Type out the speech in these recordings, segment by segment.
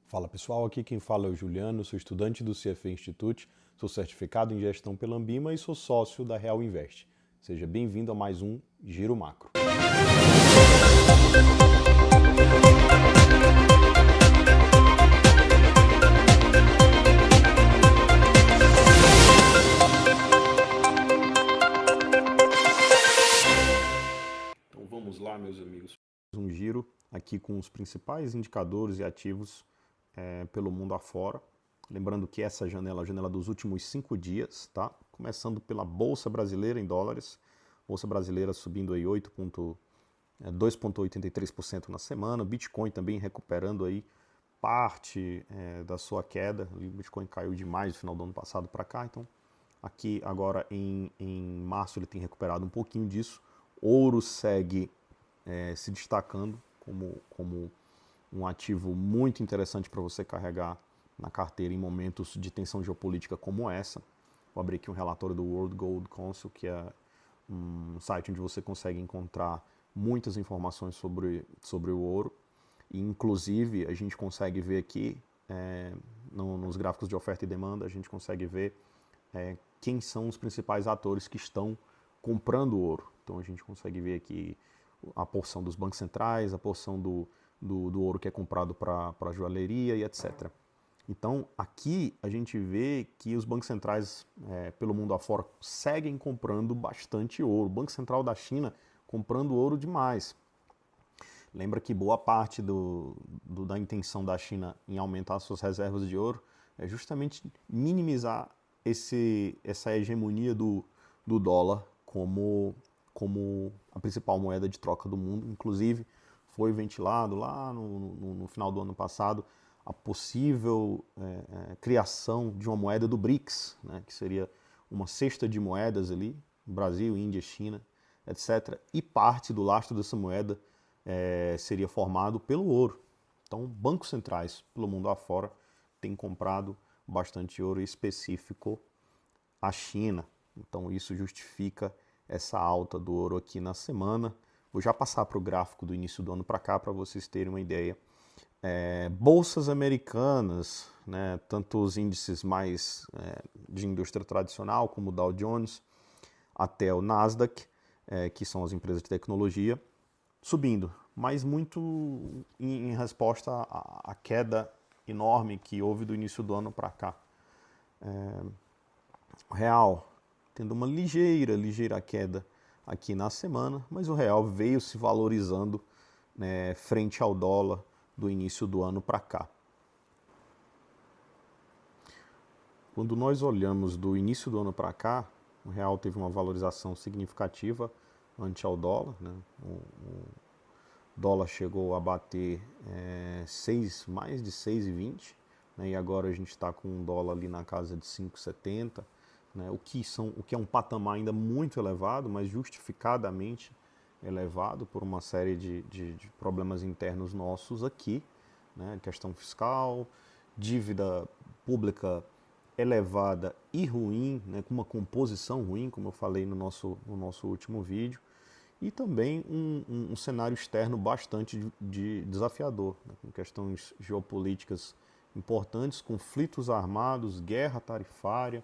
Fala pessoal, aqui quem fala é o Juliano, sou estudante do CFA Institute, sou certificado em gestão pela Ambima e sou sócio da Real Invest. Seja bem-vindo a mais um Giro Macro. Então vamos lá, meus amigos. Um giro aqui com os principais indicadores e ativos pelo mundo afora. Lembrando que essa janela é a janela dos últimos 5 dias, tá? Começando pela Bolsa Brasileira em dólares. Bolsa Brasileira subindo aí 2,83% na semana. Bitcoin também recuperando aí parte da sua queda. O Bitcoin caiu demais no final do ano passado para cá, então aqui agora em março ele tem recuperado um pouquinho disso. Ouro segue se destacando como um ativo muito interessante para você carregar na carteira em momentos de tensão geopolítica como essa. Vou abrir aqui um relatório do World Gold Council, que é um site onde você consegue encontrar muitas informações sobre o ouro. E, inclusive, a gente consegue ver aqui, nos gráficos de oferta e demanda, a gente consegue ver quem são os principais atores que estão comprando ouro. Então, a gente consegue ver aqui a porção dos bancos centrais, a porção do ouro que é comprado para joalheria e etc. Então, aqui a gente vê que os bancos centrais pelo mundo afora seguem comprando bastante ouro. O Banco Central da China comprando ouro demais. Lembra que boa parte da intenção da China em aumentar suas reservas de ouro é justamente minimizar essa hegemonia do dólar como a principal moeda de troca do mundo. Inclusive, foi ventilado lá no final do ano passado a possível criação de uma moeda do BRICS, né, que seria uma cesta de moedas ali, Brasil, Índia, China, etc. E parte do lastro dessa moeda seria formado pelo ouro. Então, bancos centrais pelo mundo afora têm comprado bastante ouro, em específico a China. Então, isso justifica essa alta do ouro aqui na semana. Vou já passar para o gráfico do início do ano para cá para vocês terem uma ideia. Bolsas americanas, né, tanto os índices mais de indústria tradicional, como o Dow Jones, até o Nasdaq, que são as empresas de tecnologia, subindo, mas muito em resposta à queda enorme que houve do início do ano para cá. O real tendo uma ligeira queda aqui na semana, mas o real veio se valorizando, né, frente ao dólar do início do ano para cá. Quando nós olhamos do início do ano para cá, o real teve uma valorização significativa ante ao dólar, né? O dólar chegou a bater mais de 6,20, né? E agora a gente está com um dólar ali na casa de 5,70, né? O que é um patamar ainda muito elevado, mas justificadamente elevado por uma série de problemas internos nossos aqui, né? Questão fiscal, dívida pública elevada e ruim, né? Com uma composição ruim, como eu falei no nosso último vídeo, e também um cenário externo bastante desafiador, né? Com questões geopolíticas importantes, conflitos armados, guerra tarifária.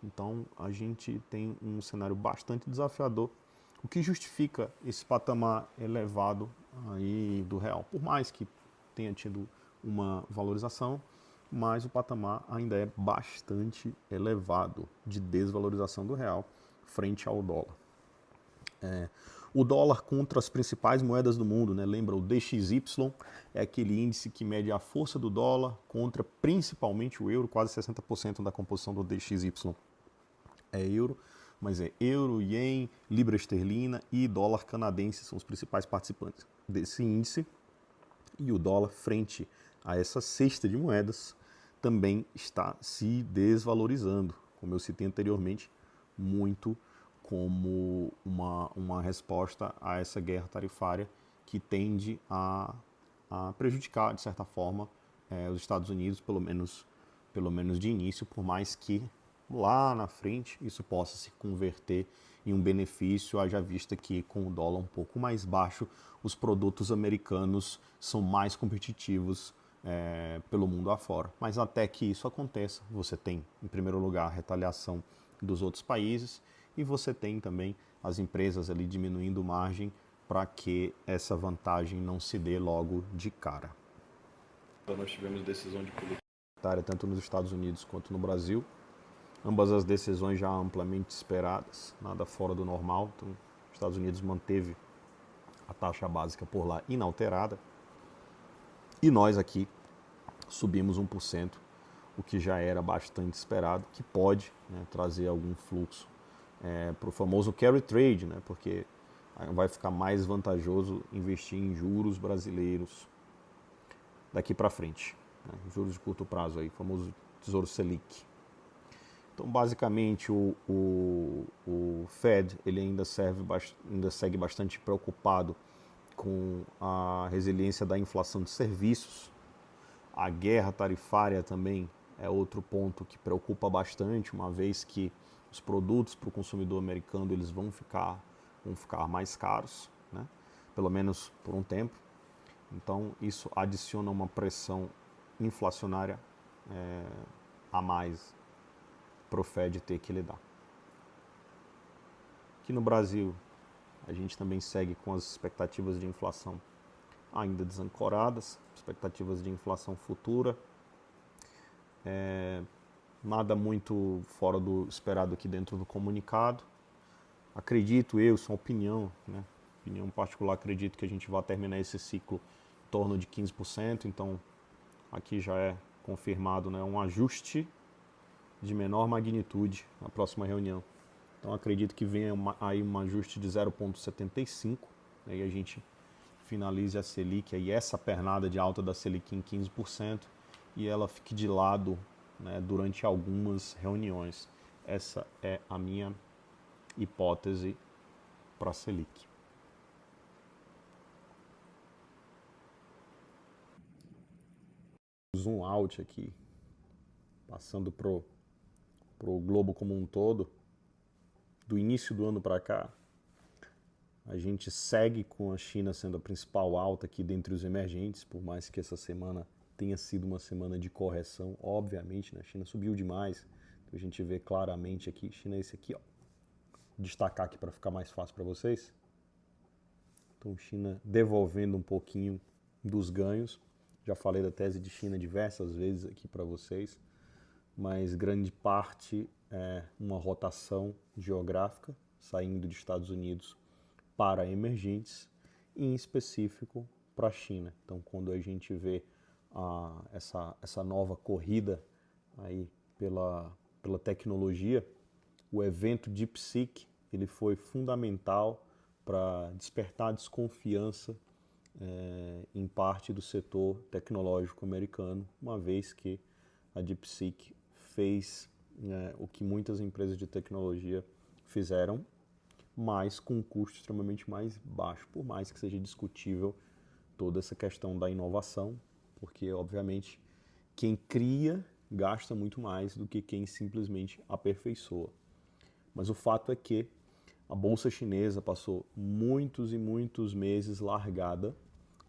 Então a gente tem um cenário bastante desafiador, o que justifica esse patamar elevado aí do real. Por mais que tenha tido uma valorização, mas o patamar ainda é bastante elevado de desvalorização do real frente ao dólar. O dólar contra as principais moedas do mundo, né? Lembra, o DXY é aquele índice que mede a força do dólar contra principalmente o euro. Quase 60% da composição do DXY é euro, mas é euro, ien, libra esterlina e dólar canadense são os principais participantes desse índice. E o dólar frente a essa cesta de moedas também está se desvalorizando, como eu citei anteriormente, muito como uma resposta a essa guerra tarifária que tende a prejudicar, de certa forma, os Estados Unidos, pelo menos de início, por mais que lá na frente isso possa se converter em um benefício, haja vista que com o dólar um pouco mais baixo, os produtos americanos são mais competitivos pelo mundo afora. Mas até que isso aconteça, você tem, em primeiro lugar, a retaliação dos outros países e você tem também as empresas ali diminuindo margem para que essa vantagem não se dê logo de cara. Então nós tivemos decisão de política monetária tanto nos Estados Unidos quanto no Brasil. Ambas as decisões já amplamente esperadas, nada fora do normal. Então, os Estados Unidos manteve a taxa básica por lá inalterada e nós aqui subimos 1%, o que já era bastante esperado, que pode, né, trazer algum fluxo para o famoso carry trade, né, porque vai ficar mais vantajoso investir em juros brasileiros daqui para frente, né, juros de curto prazo, aí, famoso Tesouro Selic. Então, basicamente, o Fed ele ainda segue bastante preocupado com a resiliência da inflação de serviços. A guerra tarifária também é outro ponto que preocupa bastante, uma vez que os produtos para o consumidor americano eles vão ficar mais caros, né? Pelo menos por um tempo. Então, isso adiciona uma pressão inflacionária a mais para o Fed ter que lidar. Aqui no Brasil, a gente também segue com as expectativas de inflação ainda desancoradas, expectativas de inflação futura. Nada muito fora do esperado aqui dentro do comunicado. Acredito eu, isso é uma opinião, né? Opinião particular, acredito que a gente vai terminar esse ciclo em torno de 15%, então aqui já é confirmado, né, um ajuste de menor magnitude na próxima reunião. Então acredito que venha aí um ajuste de 0,75, aí a gente finalize a Selic, aí essa pernada de alta da Selic em 15% e ela fique de lado, né, durante algumas reuniões. Essa é a minha hipótese para a Selic. Zoom out aqui, passando pro globo como um todo, do início do ano para cá, a gente segue com a China sendo a principal alta aqui dentre os emergentes, por mais que essa semana tenha sido uma semana de correção, obviamente, né? A China subiu demais, então a gente vê claramente aqui, China é esse aqui, ó. Destacar aqui para ficar mais fácil para vocês. Então, China devolvendo um pouquinho dos ganhos. Já falei da tese de China diversas vezes aqui para vocês, mas grande parte é uma rotação geográfica, saindo dos Estados Unidos para emergentes, e em específico para a China. Então, quando a gente vê essa nova corrida aí pela tecnologia, o evento DeepSeek ele foi fundamental para despertar desconfiança em parte do setor tecnológico americano, uma vez que a DeepSeek fez o que muitas empresas de tecnologia fizeram, mas com um custo extremamente mais baixo, por mais que seja discutível toda essa questão da inovação, porque, obviamente, quem cria gasta muito mais do que quem simplesmente aperfeiçoa. Mas o fato é que a bolsa chinesa passou muitos e muitos meses largada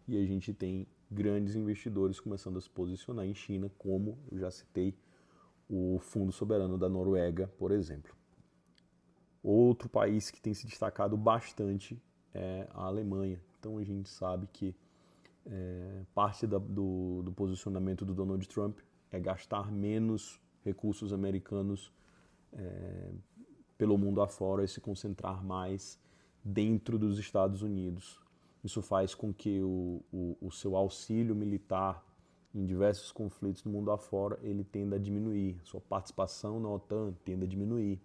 e a gente tem grandes investidores começando a se posicionar em China, como eu já citei o Fundo Soberano da Noruega, por exemplo. Outro país que tem se destacado bastante é a Alemanha. Então a gente sabe que parte do posicionamento do Donald Trump é gastar menos recursos americanos pelo mundo afora e se concentrar mais dentro dos Estados Unidos. Isso faz com que o seu auxílio militar em diversos conflitos no mundo afora ele tenda a diminuir, sua participação na OTAN tende a diminuir.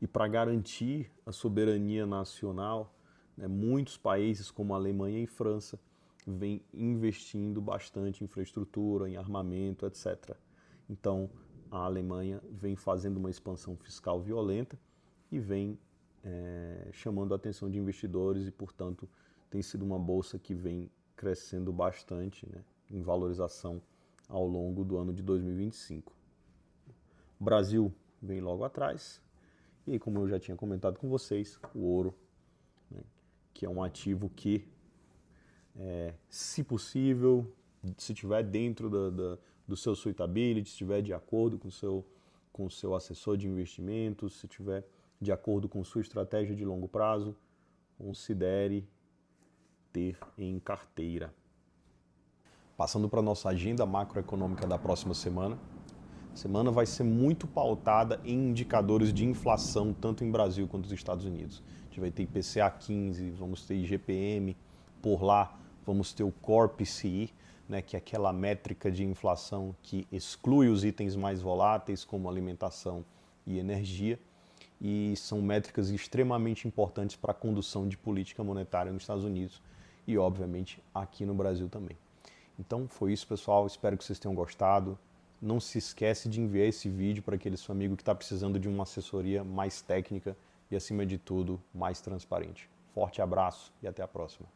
E para garantir a soberania nacional, né, muitos países como a Alemanha e França vêm investindo bastante em infraestrutura, em armamento, etc. Então, a Alemanha vem fazendo uma expansão fiscal violenta e vem chamando a atenção de investidores e, portanto, tem sido uma bolsa que vem crescendo bastante, né, em valorização ao longo do ano de 2025. O Brasil vem logo atrás e, como eu já tinha comentado com vocês, o ouro, né, que é um ativo que, se possível, se estiver dentro do seu suitability, se estiver de acordo com o seu assessor de investimentos, se estiver de acordo com sua estratégia de longo prazo, considere ter em carteira. Passando para a nossa agenda macroeconômica da próxima semana. A semana vai ser muito pautada em indicadores de inflação, tanto em Brasil quanto nos Estados Unidos. A gente vai ter IPCA 15, vamos ter IGPM, por lá vamos ter o Core PCI, né, que é aquela métrica de inflação que exclui os itens mais voláteis, como alimentação e energia, e são métricas extremamente importantes para a condução de política monetária nos Estados Unidos e, obviamente, aqui no Brasil também. Então, foi isso, pessoal. Espero que vocês tenham gostado. Não se esquece de enviar esse vídeo para aquele seu amigo que está precisando de uma assessoria mais técnica e, acima de tudo, mais transparente. Forte abraço e até a próxima.